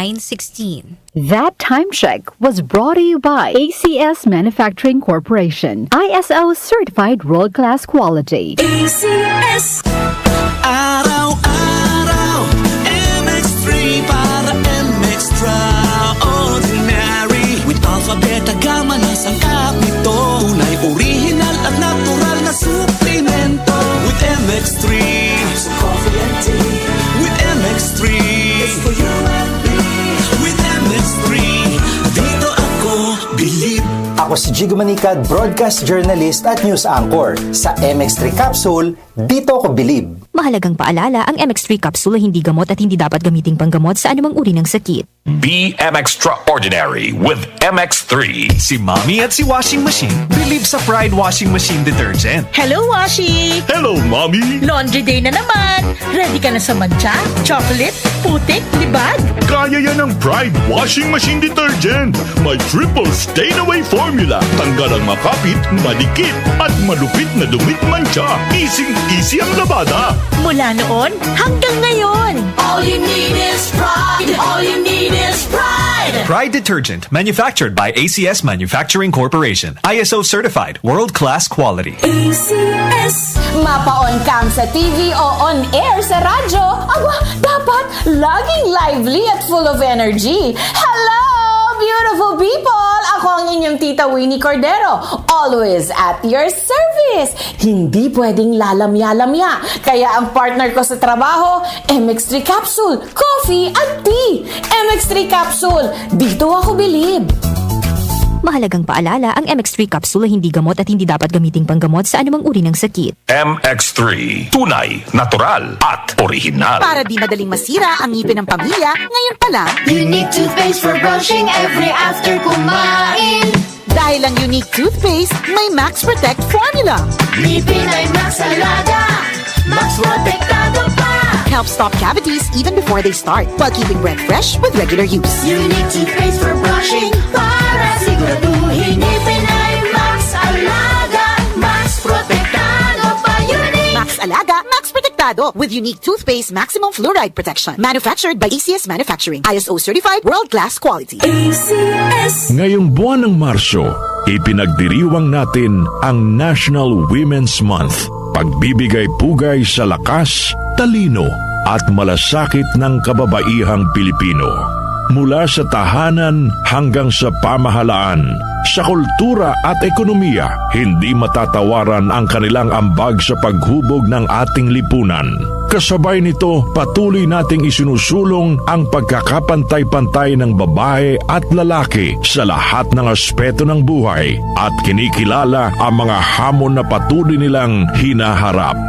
9:16. That time check was brought to you by ACS Manufacturing Corporation, ISO certified world-class quality. ACS. Araw-araw, MX3 para extraordinary. With Alpha Beta Gamma na sangkap nito, tunay original at natural na suplemento. With MX3, so coffee and tea. With MX3, it's for you and me. With MX3, dito ako believe. Ako si Jigo Manicad, broadcast journalist at news anchor. Sa MX3 Capsule, dito ako believe. Mahalagang paalala, ang MX3 capsule ay hindi gamot at hindi dapat gamiting panggamot sa anumang uri ng sakit. Be extraordinary with MX3. Si Mommy at si Washing Machine believe sa Pride Washing Machine Detergent. Hello, Washi! Hello, Mommy! Laundry day na naman! Ready ka na sa mancha, chocolate, putik, libag? Kaya yan ang Pride Washing Machine Detergent. May triple stain-away formula. Tanggal ang makapit, madikit, at malupit na dumit mancha. Easy ang labada. Mula noon hanggang ngayon. All you need is pride. All you need is pride. Pride Detergent, manufactured by ACS Manufacturing Corporation. ISO certified, world-class quality. ACS. Mapa-on cam sa TV o on air sa radyo, aba, dapat laging lively at full of energy. Hello, beautiful people! Ako ang inyong tita Winnie Cordero, always at your service. Hindi pwedeng lalamya-lamya. Kaya ang partner ko sa trabaho, MX3 Capsule, coffee at tea. MX3 Capsule, dito ako believe. Mahalagang paalala, ang MX3 capsule ay hindi gamot at hindi dapat gamiting panggamot sa anumang uri ng sakit. MX3. Tunay, natural, at original. Para di madaling masira ang ngipin ng pamilya, ngayon pa lang. Unique toothpaste for brushing every after kumain. Dahil ang unique toothpaste, may Max Protect formula. Ngipin ay Max Alaga. Max Protektado pa. Help stop cavities even before they start, while keeping breath fresh with regular use. Unique toothpaste for brushing para siguraduhin ngipin ay Max Alaga. Max Protektado pa. Unique. Max Alaga, Max Protektado with unique toothpaste maximum fluoride protection. Manufactured by ACS Manufacturing. ISO certified world-class quality. ACS. Ngayong buwan ng Marso, ipinagdiriwang natin ang National Women's Month. Pagbibigay pugay sa lakas, talino at malasakit ng kababaihang Pilipino. Mula sa tahanan hanggang sa pamahalaan, sa kultura at ekonomiya, hindi matatawaran ang kanilang ambag sa paghubog ng ating lipunan. Kasabay nito, patuloy nating isinusulong ang pagkakapantay-pantay ng babae at lalaki sa lahat ng aspeto ng buhay at kinikilala ang mga hamon na patuloy nilang hinaharap.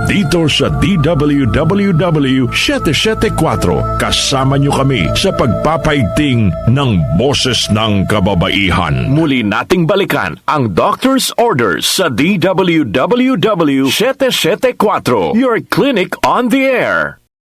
Dito sa DWWW 774, kasama nyo kami sa pagpapaigting ng boses ng kababaihan. Muli nating balikan ang Doctor's Orders sa DWWW 774, your clinic on the air.